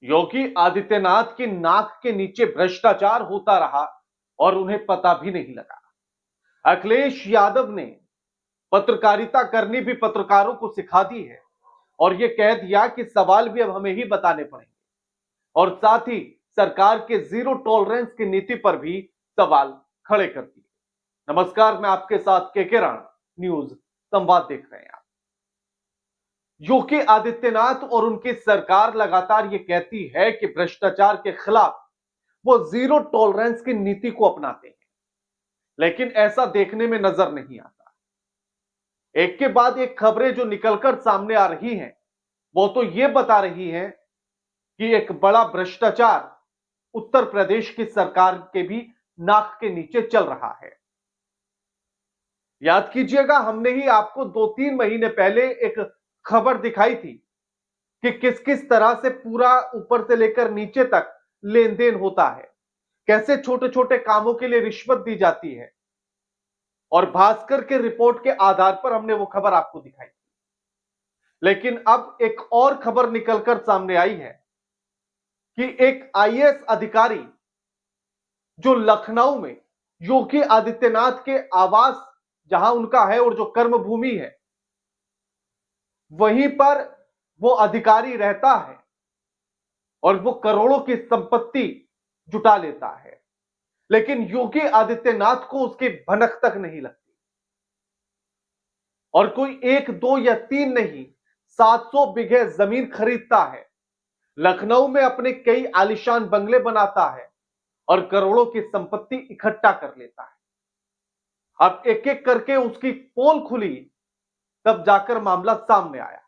योगी आदित्यनाथ की नाक के नीचे भ्रष्टाचार होता रहा और उन्हें पता भी नहीं लगा। अखिलेश यादव ने पत्रकारिता करनी भी पत्रकारों को सिखा दी है और यह कह दिया कि सवाल भी अब हमें ही बताने पड़ेंगे और साथ ही सरकार के जीरो टॉलरेंस की नीति पर भी सवाल खड़े कर दिए। नमस्कार, मैं आपके साथ के राणा, न्यूज संवाद देख रहे हैं आप। योगी आदित्यनाथ और उनकी सरकार लगातार यह कहती है कि भ्रष्टाचार के खिलाफ वो जीरो टॉलरेंस की नीति को अपनाते हैं, लेकिन ऐसा देखने में नजर नहीं आता। एक के बाद एक खबरें जो निकलकर सामने आ रही हैं वो तो यह बता रही हैं कि एक बड़ा भ्रष्टाचार उत्तर प्रदेश की सरकार के भी नाक के नीचे चल रहा है। याद कीजिएगा, हमने ही आपको 2-3 महीने पहले एक खबर दिखाई थी कि किस किस तरह से पूरा ऊपर से लेकर नीचे तक लेन देन होता है, कैसे छोटे छोटे कामों के लिए रिश्वत दी जाती है। और भास्कर के रिपोर्ट के आधार पर हमने वो खबर आपको दिखाई। लेकिन अब एक और खबर निकलकर सामने आई है कि एक आईएएस अधिकारी जो लखनऊ में योगी आदित्यनाथ के आवास जहां उनका है और जो कर्मभूमि है वहीं पर वो अधिकारी रहता है और वो करोड़ों की संपत्ति जुटा लेता है, लेकिन योगी आदित्यनाथ को उसकी भनक तक नहीं लगती। और कोई 1, 2 या 3 नहीं, 700 बीघे जमीन खरीदता है, लखनऊ में अपने कई आलीशान बंगले बनाता है और करोड़ों की संपत्ति इकट्ठा कर लेता है। अब एक एक करके उसकी पोल खुली, तब जाकर मामला सामने आया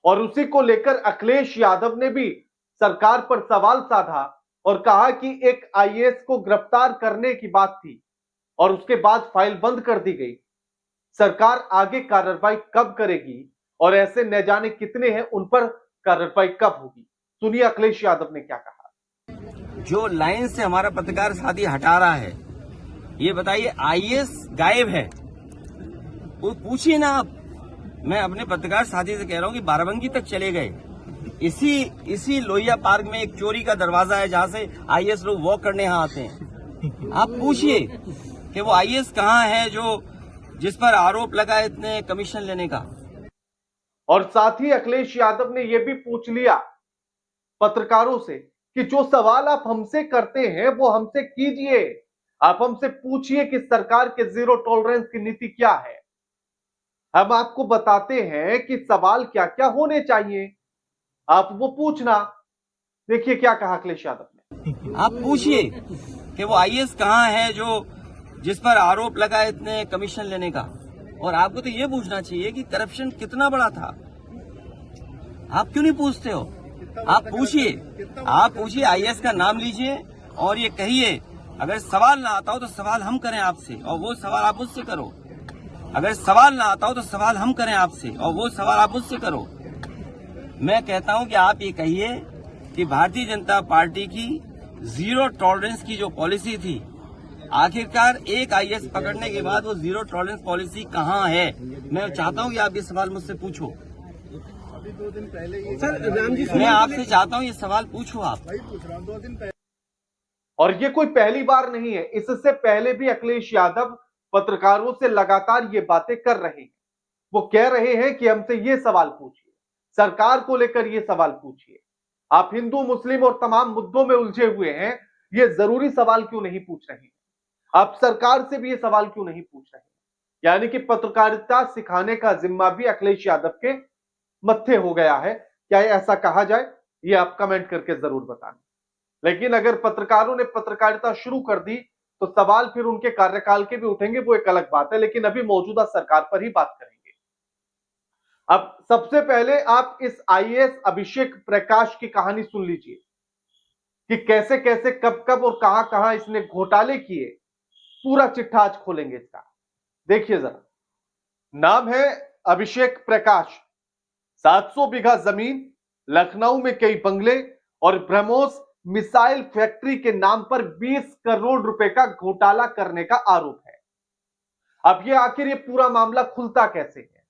और उसी को लेकर अखिलेश यादव ने भी सरकार पर सवाल साधा और कहा कि एक आईएएस को गिरफ्तार करने की बात थी और उसके बाद फाइल बंद कर दी गई। सरकार आगे कार्रवाई कब करेगी और ऐसे न जाने कितने हैं उन पर कार्रवाई कब होगी। सुनिए अखिलेश यादव ने क्या कहा। जो लाइन से हमारा पत्रकार साथी हटा रहा है, ये बताइए आईएएस गायब है, वो पूछिए ना आप। मैं अपने पत्रकार साथी से कह रहा हूँ कि बाराबंकी तक चले गए। इसी लोहिया पार्क में एक चोरी का दरवाजा है जहाँ से आईएएस लोग वॉक करने यहाँ आते हैं। आप पूछिए कि वो आईएएस कहाँ है जो जिस पर आरोप लगा है इतने कमीशन लेने का। और साथ ही अखिलेश यादव ने यह भी पूछ लिया पत्रकारों से कि जो सवाल आप हमसे करते हैं वो हमसे कीजिए, आप हमसे पूछिए कि सरकार के जीरो टॉलरेंस की नीति क्या है। हम आपको बताते हैं कि सवाल क्या क्या होने चाहिए, आप वो पूछना। देखिए क्या कहा अखिलेश यादव ने। आप पूछिए कि वो आईएएस कहाँ है जो जिस पर आरोप लगा है इतने कमीशन लेने का। और आपको तो ये पूछना चाहिए कि करप्शन कितना बड़ा था। आप क्यों नहीं पूछते हो? आप पूछिए आईएएस का नाम लीजिए और ये कहिए अगर सवाल ना आता हो तो सवाल हम करें आपसे और वो सवाल आप मुझसे करो। अगर सवाल ना आता हो तो सवाल हम करें आपसे और वो सवाल आप मुझसे करो। मैं कहता हूं कि आप ये कहिए कि भारतीय जनता पार्टी की जीरो टॉलरेंस की जो पॉलिसी थी, आखिरकार एक आईएएस पकड़ने के बाद वो जीरो टॉलरेंस पॉलिसी कहां है। मैं चाहता हूं कि आप ये सवाल मुझसे पूछो। अभी 2 दिन पहले सर राम जी, मैं आपसे चाहता हूं ये सवाल पूछो आप। भाई पूछ रहा हूं 2 दिन पहले। और ये कोई पहली बार नहीं है, इससे पहले भी अखिलेश यादव पत्रकारों से लगातार ये बातें कर रहे हैं। वो कह रहे हैं कि हमसे ये सवाल पूछिए, सरकार को लेकर ये सवाल पूछिए। आप हिंदू मुस्लिम और तमाम मुद्दों में उलझे हुए हैं, ये जरूरी सवाल क्यों नहीं पूछ रहे हैं? आप सरकार से भी ये सवाल क्यों नहीं पूछ रहे हैं? यानी कि पत्रकारिता सिखाने का जिम्मा भी अखिलेश यादव के मत्थे हो गया है। क्या ऐसा कहा जाए? ये आप कमेंट करके जरूर बताना। लेकिन अगर पत्रकारों ने पत्रकारिता शुरू कर दी तो सवाल फिर उनके कार्यकाल के भी उठेंगे, वो एक अलग बात है। लेकिन अभी मौजूदा सरकार पर ही बात करेंगे। अब सबसे पहले आप इस आईएएस अभिषेक प्रकाश की कहानी सुन लीजिए कि कैसे कैसे कब कब और कहां कहां इसने घोटाले किए। पूरा चिट्ठा आज खोलेंगे इसका, देखिए जरा। नाम है अभिषेक प्रकाश, 700 बीघा जमीन, लखनऊ में कई बंगले और ब्रह्मोस मिसाइल फैक्ट्री के नाम पर 20 करोड़ रुपए का घोटाला करने का आरोप है। अब ये आखिर ये पूरा मामला खुलता कैसे है?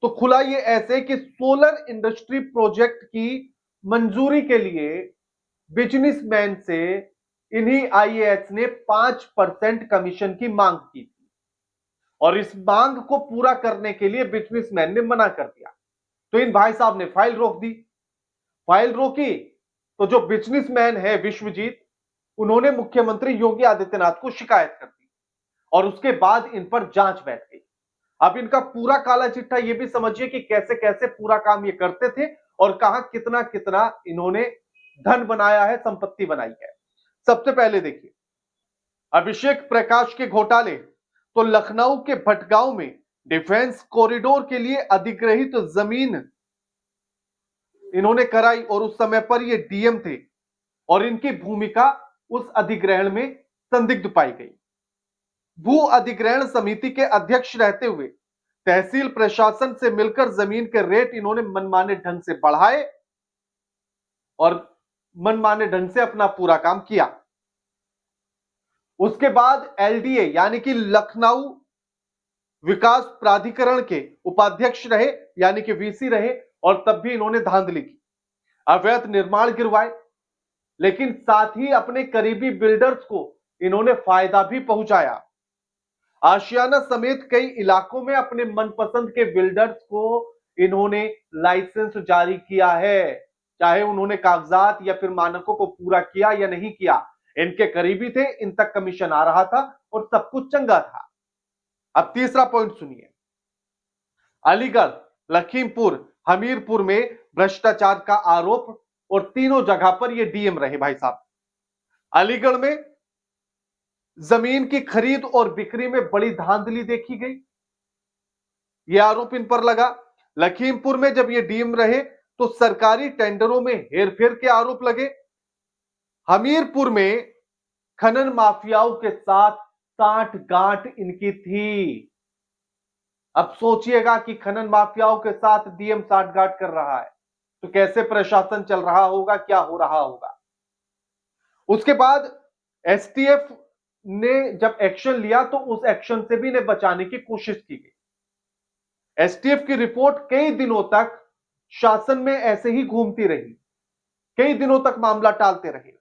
तो खुला ये ऐसे कि सोलर इंडस्ट्री प्रोजेक्ट की मंजूरी के लिए बिजनेसमैन से इन्हीं आईएएस ने 5% कमीशन की मांग की थी और इस मांग को पूरा करने के लिए बिजनेसमैन ने मना कर दिया। तो इन भाई साहब ने फाइल रोक दी। फाइल रोकी तो जो बिजनेसमैन है विश्वजीत, उन्होंने मुख्यमंत्री योगी आदित्यनाथ को शिकायत कर दी और उसके बाद इन पर जांच बैठ गई। अब इनका पूरा काला चिट्ठा ये भी समझिए कि कैसे कैसे पूरा काम ये करते थे और कहां कितना कितना इन्होंने धन बनाया है, संपत्ति बनाई है। सबसे पहले देखिए अभिषेक प्रकाश के घोटाले। तो लखनऊ के भटगांव में डिफेंस कॉरिडोर के लिए अधिग्रहित जमीन इन्होंने कराई और उस समय पर ये डीएम थे और इनकी भूमिका उस अधिग्रहण में संदिग्ध पाई गई। भू अधिग्रहण समिति के अध्यक्ष रहते हुए तहसील प्रशासन से मिलकर जमीन के रेट इन्होंने मनमाने ढंग से बढ़ाए और मनमाने ढंग से अपना पूरा काम किया। उसके बाद एलडीए यानी कि लखनऊ विकास प्राधिकरण के उपाध्यक्ष रहे यानी कि वीसी रहे और तब भी इन्होंने धांधली की, अवैध निर्माण गिरवाए, लेकिन साथ ही अपने करीबी बिल्डर्स को इन्होंने फायदा भी पहुंचाया। आशियाना समेत कई इलाकों में अपने मनपसंद के बिल्डर्स को इन्होंने लाइसेंस जारी किया है, चाहे उन्होंने कागजात या फिर मानकों को पूरा किया या नहीं किया। इनके करीबी थे, इन तक कमीशन आ रहा था और सब कुछ चंगा था। अब तीसरा पॉइंट सुनिए, अलीगढ़, लखीमपुर, हमीरपुर में भ्रष्टाचार का आरोप और तीनों जगह पर ये डीएम रहे भाई साहब। अलीगढ़ में जमीन की खरीद और बिक्री में बड़ी धांधली देखी गई, यह आरोप इन पर लगा। लखीमपुर में जब ये डीएम रहे तो सरकारी टेंडरों में हेरफेर के आरोप लगे। हमीरपुर में खनन माफियाओं के साथ साठ-गांठ इनकी थी। अब सोचिएगा कि खनन माफियाओं के साथ डीएम साठ-गांठ कर रहा है तो कैसे प्रशासन चल रहा होगा, क्या हो रहा होगा। उसके बाद एसटीएफ ने जब एक्शन लिया तो उस एक्शन से भी इन्हें बचाने की कोशिश की गई। एसटीएफ की रिपोर्ट कई दिनों तक शासन में ऐसे ही घूमती रही, कई दिनों तक मामला टालते रहे।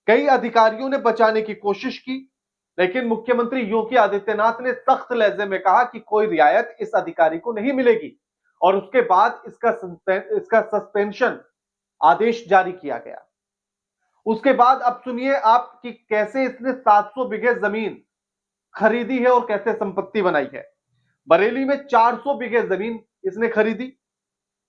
कई अधिकारियों ने बचाने की कोशिश की, लेकिन मुख्यमंत्री योगी आदित्यनाथ ने सख्त लहजे में कहा कि कोई रियायत इस अधिकारी को नहीं मिलेगी और उसके बाद इसका सस्पेंशन आदेश जारी किया गया। उसके बाद अब सुनिए आप कि कैसे इसने 700 बीघे जमीन खरीदी है और कैसे संपत्ति बनाई है। बरेली में 400 बीघे जमीन इसने खरीदी।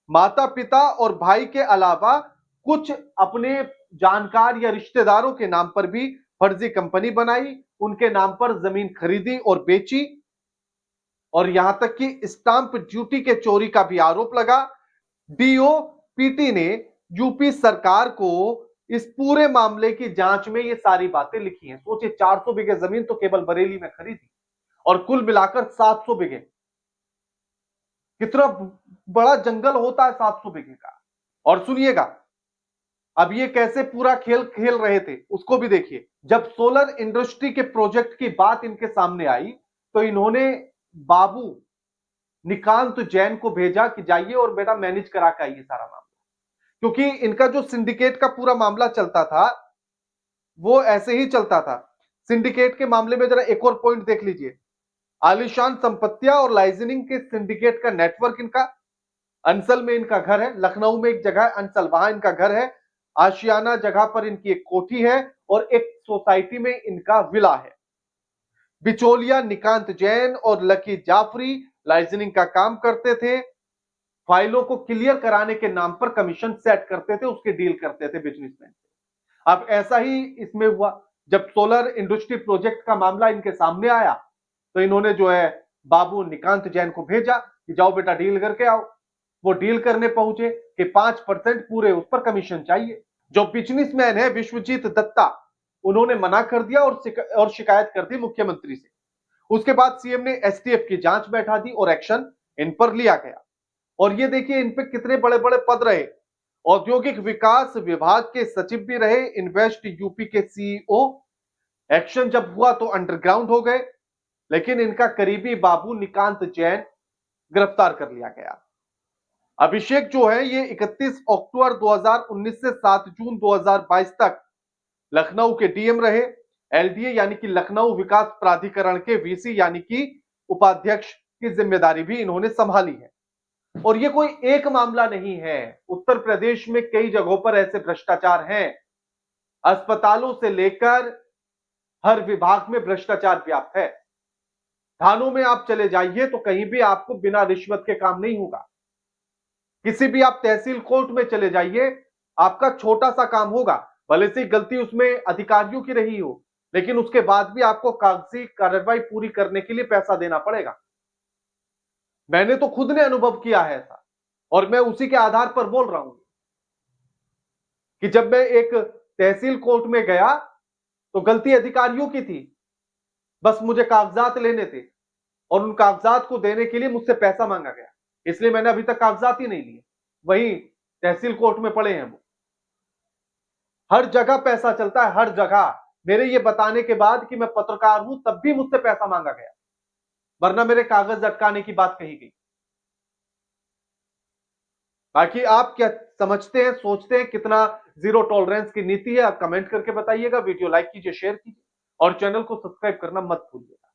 माता पिता और भाई के अलावा कुछ अपने जानकार या रिश्तेदारों के नाम पर भी फर्जी कंपनी बनाई, उनके नाम पर जमीन खरीदी और बेची और यहां तक कि स्टांप ड्यूटी के चोरी का भी आरोप लगा। डीओपीटी ने यूपी सरकार को इस पूरे मामले की जांच में ये सारी बातें लिखी हैं। सोचिए 400 बीघे जमीन तो केवल बरेली में खरीदी और कुल मिलाकर 700 बीघे। कितना बड़ा जंगल होता है 700 बीघे का। और सुनिएगा अब ये कैसे पूरा खेल खेल रहे थे उसको भी देखिए। जब सोलर इंडस्ट्री के प्रोजेक्ट की बात इनके सामने आई तो इन्होंने बाबू निकांत जैन को भेजा कि जाइए और बेटा मैनेज करा के आइए सारा मामला, क्योंकि इनका जो सिंडिकेट का पूरा मामला चलता था वो ऐसे ही चलता था। सिंडिकेट के मामले में जरा एक और पॉइंट देख लीजिए, आलीशान संपत्तियां और लाइजनिंग के सिंडिकेट का नेटवर्क इनका अंसल में इनका घर है, लखनऊ में एक जगह अंसल वहां इनका घर है, आशियाना जगह पर इनकी एक कोठी है और एक सोसाइटी में इनका विला है। बिचौलिया निकांत जैन और लकी जाफरी लाइजनिंग का काम करते थे, फाइलों को क्लियर कराने के नाम पर कमीशन सेट करते थे, उसकी डील करते थे बिजनेसमैन से। अब ऐसा ही इसमें हुआ, जब सोलर इंडस्ट्री प्रोजेक्ट का मामला इनके सामने आया तो इन्होंने जो है बाबू निकांत जैन को भेजा कि जाओ बेटा डील करके आओ। वो डील करने पहुंचे कि 5% पूरे उस पर कमीशन चाहिए। जो बिजनेसमैन है विश्वजीत दत्ता, उन्होंने मना कर दिया और शिकायत कर दी मुख्यमंत्री से। उसके बाद सीएम ने एसटीएफ की जांच बैठा दी और एक्शन इन पर लिया गया। और ये देखिए इन पे कितने बड़े बड़े पद रहे, औद्योगिक विकास विभाग के सचिव भी रहे, इन्वेस्ट यूपी के सीईओ। एक्शन जब हुआ तो अंडरग्राउंड हो गए, लेकिन इनका करीबी बाबू निकांत जैन गिरफ्तार कर लिया गया। अभिषेक जो है ये 31 अक्टूबर 2019 से 7 जून 2022 तक लखनऊ के डीएम रहे। एलडीए यानी कि लखनऊ विकास प्राधिकरण के वीसी यानी कि उपाध्यक्ष की जिम्मेदारी भी इन्होंने संभाली है। और ये कोई एक मामला नहीं है, उत्तर प्रदेश में कई जगहों पर ऐसे भ्रष्टाचार हैं। अस्पतालों से लेकर हर विभाग में भ्रष्टाचार व्याप्त है। थानों में आप चले जाइए तो कहीं भी आपको बिना रिश्वत के काम नहीं होगा। किसी भी आप तहसील कोर्ट में चले जाइए, आपका छोटा सा काम होगा, भले से गलती उसमें अधिकारियों की रही हो, लेकिन उसके बाद भी आपको कागजी कार्रवाई पूरी करने के लिए पैसा देना पड़ेगा। मैंने तो खुद ने अनुभव किया है ऐसा, और मैं उसी के आधार पर बोल रहा हूं कि जब मैं एक तहसील कोर्ट में गया तो गलती अधिकारियों की थी, बस मुझे कागजात लेने थे और उन कागजात को देने के लिए मुझसे पैसा मांगा गया, इसलिए मैंने अभी तक कागजात ही नहीं लिए, वहीं तहसील कोर्ट में पड़े हैं वो। हर जगह पैसा चलता है, हर जगह। मेरे ये बताने के बाद कि मैं पत्रकार हूं तब भी मुझसे पैसा मांगा गया, वरना मेरे कागज अटकाने की बात कही गई। बाकी आप क्या समझते हैं, सोचते हैं, कितना जीरो टॉलरेंस की नीति है, आप कमेंट करके बताइएगा। वीडियो लाइक कीजिए, शेयर कीजिए और चैनल को सब्सक्राइब करना मत भूलिएगा।